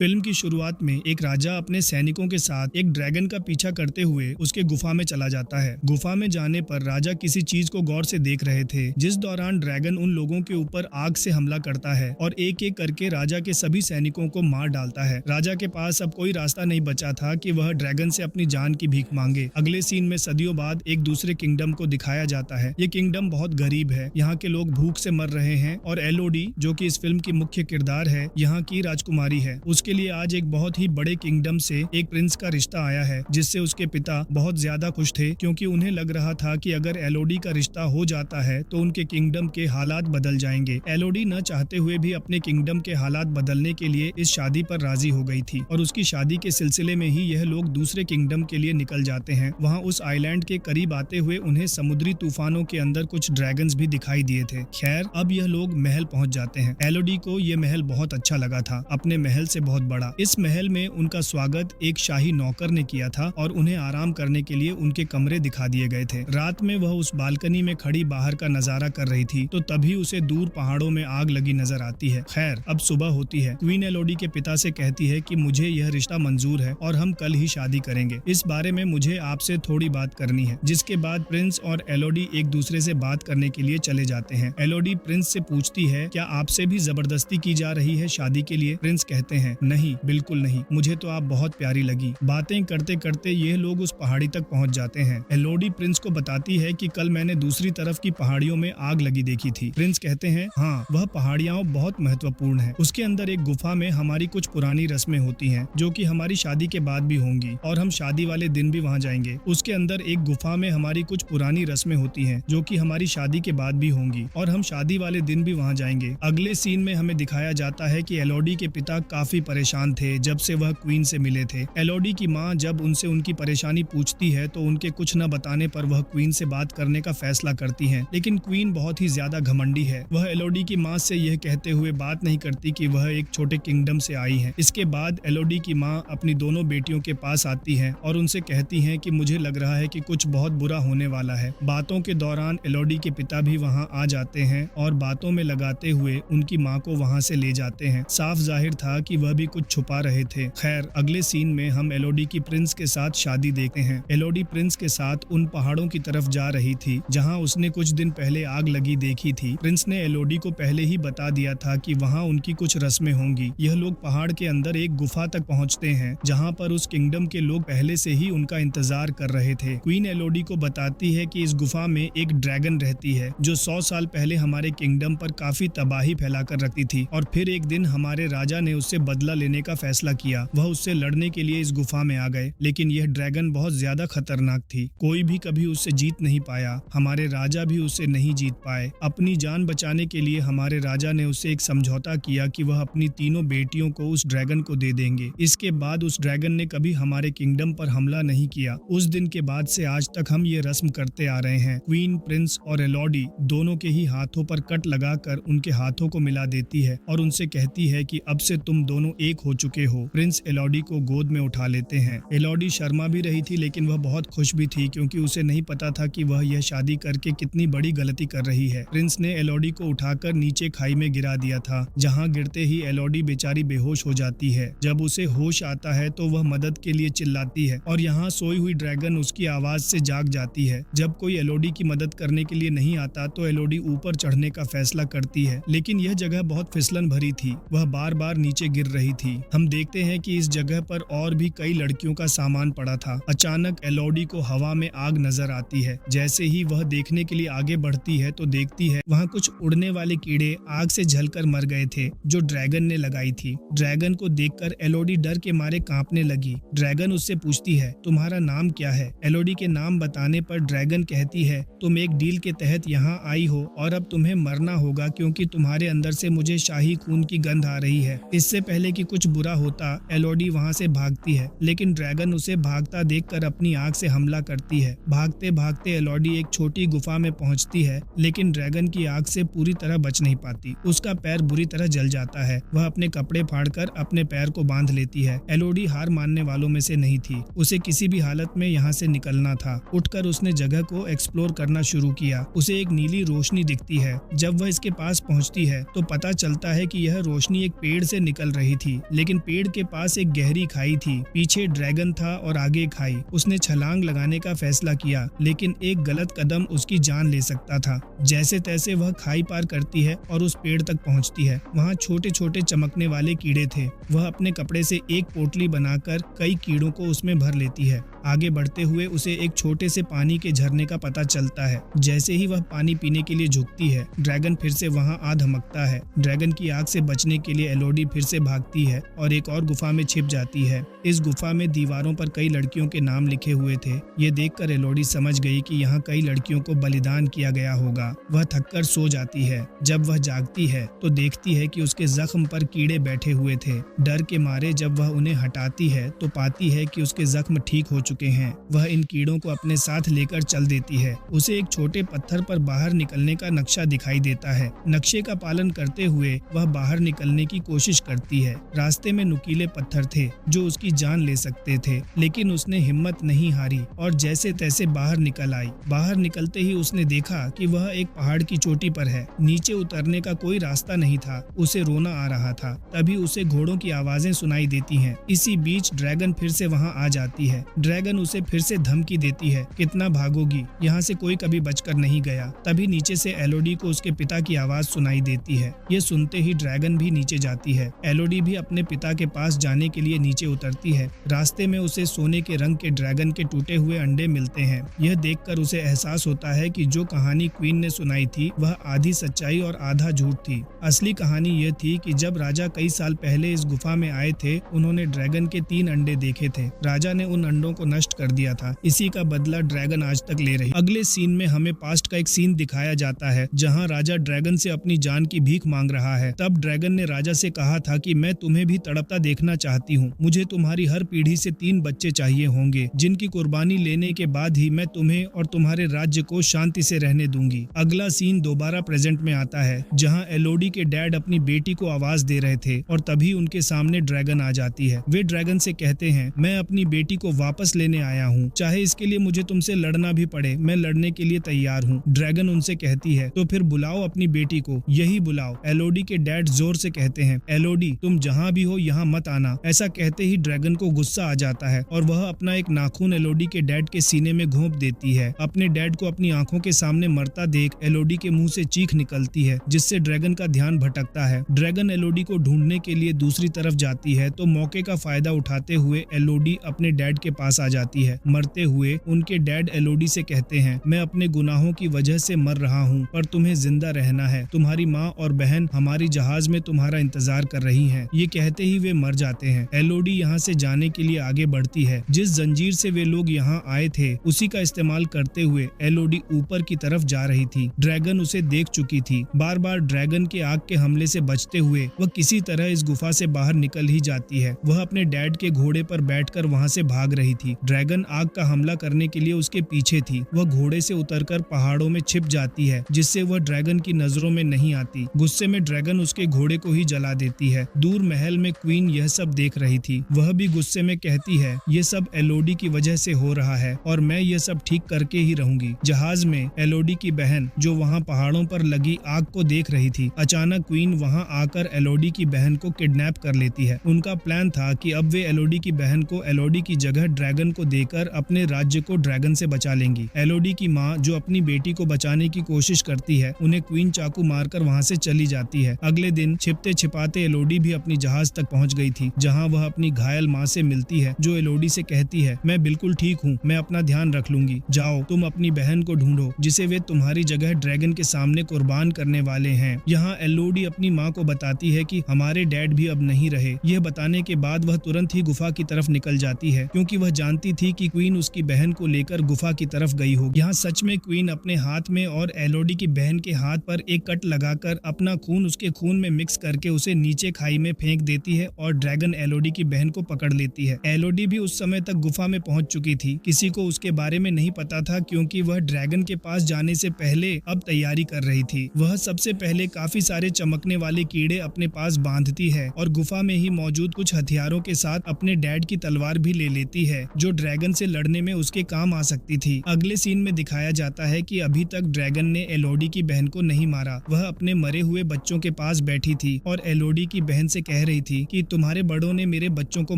Film की शुरुआत में एक राजा अपने सैनिकों के साथ एक ड्रैगन का पीछा करते हुए उसके गुफा में चला जाता है। गुफा में जाने पर राजा किसी चीज को गौर से देख रहे थे, जिस दौरान ड्रैगन उन लोगों के ऊपर आग से हमला करता है और एक एक करके राजा के सभी सैनिकों को मार डालता है। राजा के पास अब कोई रास्ता नहीं बचा था कि वह ड्रैगन से अपनी जान की भीख मांगे। अगले सीन में सदियों बाद एक दूसरे किंगडम को दिखाया जाता है। ये किंगडम बहुत गरीब है, यहाँ के लोग भूख से मर रहे हैं और एलोडी, जो कि इस फिल्म की मुख्य किरदार है, यहाँ की राजकुमारी है। उसके लिए आज एक बहुत ही बड़े किंगडम से एक प्रिंस का रिश्ता आया है, जिससे उसके पिता बहुत ज्यादा खुश थे, क्योंकि उन्हें लग रहा था कि अगर एलोडी का रिश्ता हो जाता है तो उनके किंगडम के हालात बदल जाएंगे। एलोडी न चाहते हुए भी अपने किंगडम के हालात बदलने के लिए इस शादी पर राजी हो गई थी और उसकी शादी के सिलसिले में ही यह लोग दूसरे किंगडम के लिए निकल जाते हैं। वहाँ उस आइलैंड के करीब आते हुए उन्हें समुद्री तूफानों के अंदर कुछ ड्रैगन्स भी दिखाई दिए थे। खैर, अब यह लोग महल पहुंच जाते हैं। एलोडी को यह महल बहुत अच्छा लगा था, अपने महल से बहुत बड़ा। इस महल में उनका स्वागत एक शाही नौकर ने किया था और उन्हें आराम करने के लिए उनके कमरे दिखा दिए गए थे। रात में वह उस बालकनी में खड़ी बाहर का नजारा कर रही थी, तो तभी उसे दूर पहाड़ों में आग लगी नजर आती है। खैर, अब सुबह होती है। क्वीन एलोडी के पिता से कहती है कि मुझे यह रिश्ता मंजूर है और हम कल ही शादी करेंगे। इस बारे में मुझे आपसे थोड़ी बात करनी है। जिसके बाद प्रिंस और एलोडी एक दूसरे से बात करने के लिए चले जाते हैं। एलोडी प्रिंस से पूछती है, क्या आपसे भी जबरदस्ती की जा रही है शादी के लिए? प्रिंस कहते हैं, नहीं, बिल्कुल नहीं, मुझे तो आप बहुत प्यारी लगी। बातें करते करते ये लोग उस पहाड़ी तक पहुंच जाते हैं। एलोडी प्रिंस को बताती है कि कल मैंने दूसरी तरफ की पहाड़ियों में आग लगी देखी थी। प्रिंस कहते हैं, हाँ, वह पहाड़ियाँ बहुत महत्वपूर्ण है। उसके अंदर एक गुफा में हमारी कुछ पुरानी रस्में होती हैं, जो कि हमारी शादी के बाद भी होंगी और हम शादी वाले दिन भी वहाँ जाएंगे। उसके अंदर एक गुफा में हमारी कुछ पुरानी रस्में होती हैं, जो कि हमारी शादी के बाद भी होंगी और हम शादी वाले दिन भी वहाँ जाएंगे। अगले सीन में हमें दिखाया जाता है कि एलोडी के पिता काफी परेशान थे जब से वह क्वीन से मिले थे। एलोडी की माँ जब उनसे उनकी परेशानी पूछती है तो उनके कुछ न बताने पर वह क्वीन से बात करने का फैसला करती हैं, लेकिन क्वीन बहुत ही ज्यादा घमंडी है। वह एलोडी की माँ से यह कहते हुए बात नहीं करती कि वह एक छोटे किंगडम से आई है। इसके बाद एलोडी की माँ अपनी दोनों बेटियों के पास आती है और उनसे कहती है कि मुझे लग रहा है कि कुछ बहुत बुरा होने वाला है। बातों के दौरान एलोडी के पिता भी वहाँ आ जाते हैं और बातों में लगाते हुए उनकी माँ को वहाँ से ले जाते हैं। साफ जाहिर था कि वह भी कुछ छुपा रहे थे। खैर, अगले सीन में हम एलोडी की प्रिंस के साथ शादी देखते हैं। एलोडी प्रिंस के साथ उन पहाड़ों की तरफ जा रही थी जहां उसने कुछ दिन पहले आग लगी देखी थी। प्रिंस ने एलोडी को पहले ही बता दिया था कि वहां उनकी कुछ रस्में होंगी। यह लोग पहाड़ के अंदर एक गुफा तक पहुंचते हैं, जहां पर उस किंगडम के लोग पहले से ही उनका इंतजार कर रहे थे। क्वीन एलोडी को बताती है कि इस गुफा में एक ड्रैगन रहती है, जो 100 साल पहले हमारे किंगडम पर काफी तबाही फैलाकर रखती थी और फिर एक दिन हमारे राजा ने उससे बदला लेने का फैसला किया। वह उससे लड़ने के लिए इस गुफा में आ गए, लेकिन यह ड्रैगन बहुत ज्यादा खतरनाक थी। कोई भी कभी उससे जीत नहीं पाया। हमारे राजा भी उससे नहीं जीत पाए। अपनी जान बचाने के लिए हमारे राजा ने उससे एक समझौता किया कि वह अपनी तीनों बेटियों को उस ड्रैगन को दे देंगे। इसके बाद उस ड्रैगन ने कभी हमारे किंगडम पर हमला नहीं किया। उस दिन के बाद से आज तक हम ये रस्म करते आ रहे हैं। क्वीन, प्रिंस और एलोडी दोनों के ही हाथों पर कट लगाकर उनके हाथों को मिला देती है और उनसे कहती है कि अब से तुम दोनों एक हो चुके हो। प्रिंस एलोडी को गोद में उठा लेते हैं। एलोडी शर्मा भी रही थी, लेकिन वह बहुत खुश भी थी, क्योंकि उसे नहीं पता था कि वह यह शादी करके कितनी बड़ी गलती कर रही है। प्रिंस ने एलोडी को उठाकर नीचे खाई में गिरा दिया था, जहां गिरते ही एलोडी बेचारी बेहोश हो जाती है। जब उसे होश आता है तो वह मदद के लिए चिल्लाती है और यहाँ सोई हुई ड्रैगन उसकी आवाज से जाग जाती है। जब कोई एलोडी की मदद करने के लिए नहीं आता तो एलोडी ऊपर चढ़ने का फैसला करती है, लेकिन यह जगह बहुत फिसलन भरी थी। वह बार बार नीचे गिर रही थी। हम देखते हैं कि इस जगह पर और भी कई लड़कियों का सामान पड़ा था। अचानक एलोडी को हवा में आग नजर आती है। जैसे ही वह देखने के लिए आगे बढ़ती है तो देखती है वहाँ कुछ उड़ने वाले कीड़े आग से जलकर मर गए थे, जो ड्रैगन ने लगाई थी। ड्रैगन को देखकर एलोडी डर के मारे कांपने लगी। ड्रैगन उससे पूछती है, तुम्हारा नाम क्या है? एलोडी के नाम बताने पर ड्रैगन कहती है, तुम एक डील के तहत यहाँ आई हो और अब तुम्हें मरना होगा, क्योंकि तुम्हारे अंदर से मुझे शाही खून की गंध आ रही है। इससे पहले कि कुछ बुरा होता, एलोडी वहाँ से भागती है, लेकिन ड्रैगन उसे भागता देखकर अपनी आग से हमला करती है। भागते भागते एलोडी एक छोटी गुफा में पहुँचती है, लेकिन ड्रैगन की आग से पूरी तरह बच नहीं पाती। उसका पैर बुरी तरह जल जाता है। वह अपने कपड़े फाड़कर अपने पैर को बांध लेती है। एलोडी हार मानने वालों में से नहीं थी। उसे किसी भी हालत में यहाँ से निकलना था। उठकर उसने जगह को एक्सप्लोर करना शुरू किया। उसे एक नीली रोशनी दिखती है। जब वह इसके पास पहुँचती है तो पता चलता है कि यह रोशनी एक पेड़ से निकल रही थी। थी, लेकिन पेड़ के पास एक गहरी खाई थी। पीछे ड्रैगन था और आगे खाई। उसने छलांग लगाने का फैसला किया, लेकिन एक गलत कदम उसकी जान ले सकता था। जैसे तैसे वह खाई पार करती है और उस पेड़ तक पहुंचती है। वहां छोटे छोटे चमकने वाले कीड़े थे। वह अपने कपड़े से एक पोटली बनाकर कई कीड़ों को उसमें भर लेती है। आगे बढ़ते हुए उसे एक छोटे से पानी के झरने का पता चलता है। जैसे ही वह पानी पीने के लिए झुकती है, ड्रैगन फिर से वहां आ धमकता है। ड्रैगन की आग से बचने के लिए एलोडी फिर से भागती है और एक और गुफा में छिप जाती है। इस गुफा में दीवारों पर कई लड़कियों के नाम लिखे हुए थे। ये देखकर एलोडी समझ गई कि यहाँ कई लड़कियों को बलिदान किया गया होगा। वह थककर सो जाती है। जब वह जागती है तो देखती है कि उसके जख्म पर कीड़े बैठे हुए थे। डर के मारे जब वह उन्हें हटाती है तो पाती है कि उसके जख्म ठीक हो चुके हैं। वह इन कीड़ों को अपने साथ लेकर चल देती है। उसे एक छोटे पत्थर पर बाहर निकलने का नक्शा दिखाई देता है। नक्शे का पालन करते हुए वह बाहर निकलने की कोशिश करती है। रास्ते में नुकीले पत्थर थे जो उसकी जान ले सकते थे, लेकिन उसने हिम्मत नहीं हारी और जैसे तैसे बाहर निकल आई। बाहर निकलते ही उसने देखा कि वह एक पहाड़ की चोटी पर है। नीचे उतरने का कोई रास्ता नहीं था। उसे रोना आ रहा था। तभी उसे घोड़ों की आवाजें सुनाई देती हैं। इसी बीच ड्रैगन फिर से वहां आ जाती है। ड्रैगन उसे फिर से धमकी देती है, कितना भागोगी, यहाँ से कोई कभी बचकर नहीं गया। तभी नीचे से एलोडी को उसके पिता की आवाज सुनाई देती है। ये सुनते ही ड्रैगन भी नीचे जाती है। एलोडी भी अपने पिता के पास जाने के लिए नीचे उतरती है। रास्ते में उसे सोने के रंग के ड्रैगन के टूटे हुए अंडे मिलते हैं। यह देखकर उसे एहसास होता है कि जो कहानी क्वीन ने सुनाई थी वह आधी सच्चाई और आधा झूठ थी। असली कहानी यह थी कि जब राजा कई साल पहले इस गुफा में आए थे, उन्होंने ड्रैगन के 3 अंडे देखे थे। राजा ने उन अंडों को नष्ट कर दिया था। इसी का बदला ड्रैगन आज तक ले रही। अगले सीन में हमें पास्ट का एक सीन दिखाया जाता है जहां राजा ड्रैगन से अपनी जान की भीख मांग रहा है। तब ड्रैगन ने राजा से कहा था कि मैं तुम्हें भी तड़पता देखना चाहती हूँ। मुझे तुम्हारी हर पीढ़ी से 3 बच्चे चाहिए होंगे, जिनकी कुर्बानी लेने के बाद ही मैं तुम्हें और तुम्हारे राज्य को शांति से रहने दूंगी। अगला सीन दोबारा प्रेजेंट में आता है जहाँ एलोडी के डैड अपनी बेटी को आवाज दे रहे थे और तभी उनके सामने ड्रैगन आ जाती है। वे ड्रैगन से कहते हैं, मैं अपनी बेटी को वापस लेने आया हूँ, चाहे इसके लिए मुझे तुमसे लड़ना भी पड़े, मैं लड़ने के लिए तैयार हूँ। ड्रैगन उनसे कहती है, तो फिर बुलाओ अपनी बेटी को, यही बुलाओ। एलोडी के डैड जोर से कहते हैं, एलोडी तुम जहाँ भी हो यहाँ मत आना। ऐसा कहते ही ड्रैगन को गुस्सा आ जाता है और वह अपना एक नाखून एलोडी के डैड के सीने में घोंप देती है। अपने डैड को अपनी आंखों के सामने मरता देख एलोडी के मुंह से चीख निकलती है, जिससे ड्रैगन का ध्यान भटकता है। ड्रैगन एलोडी को ढूंढने के लिए दूसरी तरफ जाती है तो मौके का फायदा उठाते हुए एलोडी अपने डैड के पास आ जाती है। मरते हुए उनके डैड एलोडी से कहते हैं, मैं अपने गुनाहों की वजह से मर रहा हूँ, पर तुम्हें जिंदा रहना है। तुम्हारी माँ और बहन हमारी जहाज में तुम्हारा इंतजार कर रही हैं। ये कहते ही वे मर जाते हैं। एलोडी यहाँ से जाने के लिए आगे बढ़ती है। जिस जंजीर से वे लोग यहाँ आए थे उसी का इस्तेमाल करते हुए एलोडी ऊपर की तरफ जा रही थी। ड्रैगन उसे देख चुकी थी। बार बार ड्रैगन के आग के हमले से बचते हुए वह किसी तरह इस गुफा से बाहर निकल ही जाती है। वह अपने डैड के घोड़े पर बैठकर वहां से भाग रही थी। ड्रैगन आग का हमला करने के लिए उसके पीछे थी। वह घोड़े से उतरकर पहाड़ों में छिप जाती है, जिससे वह ड्रैगन की नजरों में नहीं आती। गुस्से में ड्रैगन उसके घोड़े को ही जला देती है। दूर महल में क्वीन यह सब देख रही थी। वह भी गुस्से में कहती है, ये सब एलोडी की वजह से हो रहा है और मैं ये सब ठीक करके ही रहूंगी। जहाज में एलोडी की बहन जो वहाँ पहाड़ों पर लगी आग को देख रही थी, अचानक क्वीन वहाँ आकर एलोडी की बहन को किडनैप कर लेती है। उनका प्लान था कि अब वे एलोडी की बहन को एलोडी की जगह ड्रैगन को देकर अपने राज्य को ड्रैगन से बचा लेंगी। एलोडी की माँ जो अपनी बेटी को बचाने की कोशिश करती है, उन्हें क्वीन चाकू मारकर वहाँ से चली जाती है। अगले दिन छिपते छिपाते एलोडी भी अपनी जहाज तक पहुँच गई थी, जहाँ वह अपनी घायल माँ से मिलती है, जो एलोडी से कहती है, मैं बिल्कुल ठीक हूँ, मैं अपना ध्यान रख लूंगी। जाओ तुम अपनी बहन को ढूंढो जिसे वे तुम्हारी जगह ड्रैगन के सामने कुर्बान करने वाले हैं। यहाँ एलोडी अपनी माँ को बताती है कि हमारे डैड भी अब नहीं रहे। यह बताने के बाद वह तुरंत ही गुफा की तरफ निकल जाती है, क्योंकि वह जानती थी कि क्वीन उसकी बहन को लेकर गुफा की तरफ गई होगी। यहाँ सच में क्वीन अपने हाथ में और एलोडी की बहन के हाथ पर एक कट लगाकर अपना खून उसके खून में मिक्स करके उसे नीचे खाई में फेंक देती है और ड्रैगन एलोडी की बहन को पकड़ लेती है। एलोडी भी उस समय तक गुफा में पहुंच चुकी थी। किसी को उसके बारे में नहीं पता था, क्योंकि वह ड्रैगन के पास जाने से पहले अब तैयारी कर रही थी। वह सबसे पहले काफी सारे चमकने वाले कीड़े अपने पास बांधती है और गुफा में ही मौजूद कुछ हथियारों के साथ अपने डैड की तलवार भी ले लेती है, जो ड्रैगन से लड़ने में उसके काम आ सकती थी। अगले सीन में दिखाया जाता है कि अभी तक ड्रैगन ने एलोडी की बहन को नहीं मारा। वह अपने मरे हुए बच्चों के पास बैठी थी और एलोडी की बहन से कह रही थी कि तुम्हारे बड़ों ने मेरे बच्चों को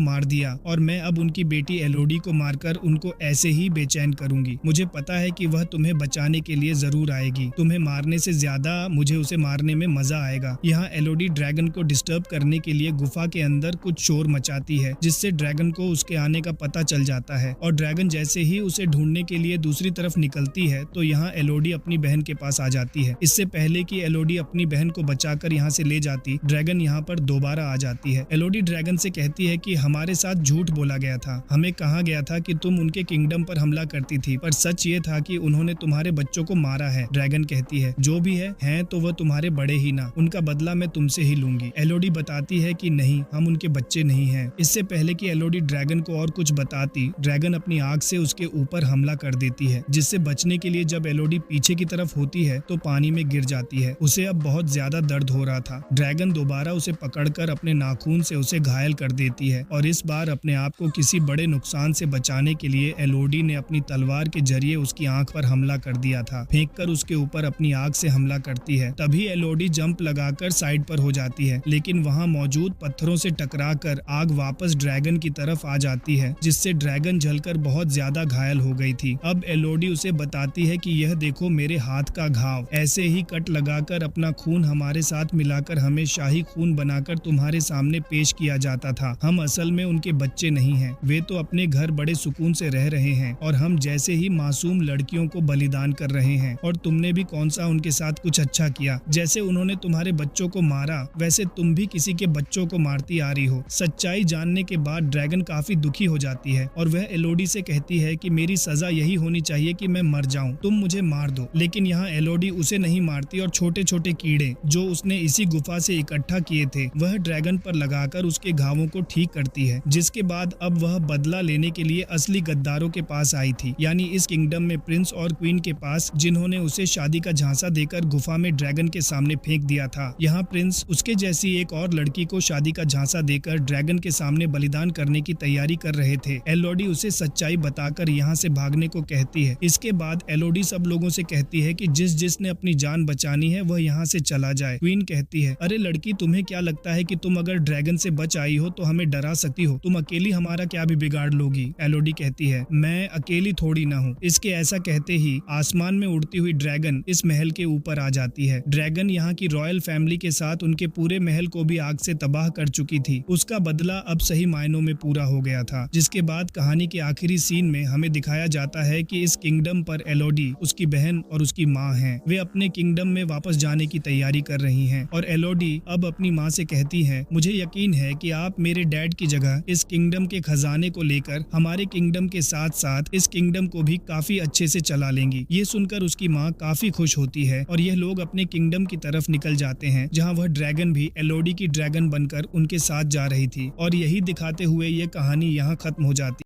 मार दिया और मैं अब उनकी बेटी एलोडी को मारकर उनको ऐसे ही बेचैन करूंगी। मुझे पता है कि वह तुम्हें बचाने के लिए जरूर आएगी। तुम्हें मारने से ज्यादा मुझे उसे मारने में मजा आएगा। यहाँ एलोडी ड्रैगन को डिस्टर्ब करने के लिए गुफा के अंदर कुछ शोर मचाती है, जिससे ड्रैगन को उसके आने का पता चल जाता है और ड्रैगन जैसे ही उसे ढूंढने के लिए दूसरी तरफ निकलती है तो यहाँ एलोडी अपनी बहन के पास आ जाती है। इससे पहले कि एलोडी अपनी बहन को बचाकर यहाँ से ले जाती, ड्रैगन यहाँ पर दोबारा आ जाती है। एलोडी ड्रैगन से कहती है कि हमारे साथ झूठ बोला गया था, हमें कहा गया था कि तुम उनके किंगडम पर हमला करती थी, पर सच ये था कि उन्होंने तुम्हारे बच्चों को मारा है। ड्रैगन कहती है जो भी है तो वह तुम्हारे बड़े ही ना, उनका बदला मैं तुमसे ही लूंगी। एलोडी बताती है कि नहीं, हम उनके बच्चे नहीं हैं। इससे पहले कि एलोडी ड्रैगन को और कुछ बताती, ड्रैगन अपनी आग से उसके ऊपर हमला कर देती है, जिससे बचने के लिए जब एलोडी पीछे की तरफ होती है तो पानी में गिर जाती है। उसे अब बहुत ज्यादा दर्द हो रहा था। ड्रैगन दोबारा उसे पकड़कर अपने नाखून से उसे घायल कर देती है और इस बार अपने आप को किसी बड़े नुकसान से बचाने के लिए एलोडी ने अपनी तलवार के जरिए उसकी आंख पर हमला कर दिया था। फेंककर उसके ऊपर अपनी आग से हमला करती है। तभी एलोडी जंप लगाकर साइड पर हो जाती है, लेकिन वहां मौजूद पत्थरों से टकराकर आग वापस ड्रैगन की तरफ आ जाती है, जिससे ड्रैगन जलकर बहुत ज्यादा घायल हो गई थी। अब एलोडी उसे बताती है कि यह देखो मेरे हाथ का घाव, ऐसे ही कट लगाकर अपना खून हमारे साथ मिलाकर हमें शाही खून बनाकर तुम्हारे सामने पेश किया जाता था। हम असल में उनके बच्चे नहीं हैं, वे तो अपने घर बड़े सुकून से रह रहे हैं और हम जैसे ही मासूम लड़कियों को बलिदान कर रहे हैं। और तुमने भी कौन सा उनके साथ कुछ अच्छा किया? जैसे उन्होंने तुम्हारे बच्चों को मारा वैसे तुम भी किसी के बच्चों को मारती आ रही हो। सच्चाई जानने के बाद ड्रैगन काफी दुखी हो जाती है और वह एलोडी से कहती है कि मेरी सजा यही होनी चाहिए कि मैं मर जाऊं, तुम मुझे मार दो। लेकिन यहाँ एलोडी उसे नहीं मारती और छोटे छोटे कीड़े जो उसने इसी गुफा से इकट्ठा किए थे वह ड्रैगन पर लगाकर उसके घावों को ठीक करती है, जिसके बाद अब वह बदला लेने के लिए असली गद्दारों के पास आई थी, यानी इस किंगडम में प्रिंस और क्वीन के पास, जिन्होंने उसे शादी का झांसा देकर गुफा में ड्रैगन के सामने फेंक दिया था। यहाँ प्रिंस उसके जैसी एक और लड़की को शादी का झांसा देकर ड्रैगन के सामने बलिदान करने की तैयारी कर रहे थे। एलोडी उसे सच्चाई बताकर यहाँ से भागने को कहती है। इसके बाद एलोडी सब लोगों से कहती है कि जिसने अपनी जान बचानी है वह यहाँ से चला जाए। क्वीन कहती है अरे लड़की, तुम्हें क्या लगता है कि तुम अगर ड्रैगन से बच आई हो तो हमें डरा सकती हो? तुम अकेली हमारा क्या भी बिगाड़ लोगी? एलोडी कहती है मैं अकेली थोड़ी ना हूँ। इसके ऐसा कहते ही आसमान में उड़ती हुई ड्रैगन इस महल के ऊपर आ जाती है। ड्रैगन यहाँ की रॉयल फैमिली के साथ उनके पूरे महल को भी आग से तबाह कर चुकी थी। उसका बदला अब सही मायनों में पूरा हो गया था। जिसके बाद कहानी के आखिरी सीन में हमें दिखाया जाता है कि इस किंगडम पर एलोडी, उसकी बहन और उसकी माँ हैं। वे अपने किंगडम में वापस जाने की तैयारी कर रही हैं और एलोडी अब अपनी माँ से कहती है मुझे यकीन है कि आप मेरे डैड की जगह इस किंगडम के खजाने को लेकर हमारे किंगडम के साथ साथ इस किंगडम को भी काफी अच्छे से चला लेंगी। ये सुनकर उसकी माँ काफी खुश होती है और यह लोग अपने किंगडम की तरफ निकल जाते हैं, जहाँ वह ड्रैगन भी एलोडी की ड्रैगन बनकर उनके साथ जा रही थी। और यही दिखाते हुए ये कहानी यहाँ खत्म हो जाती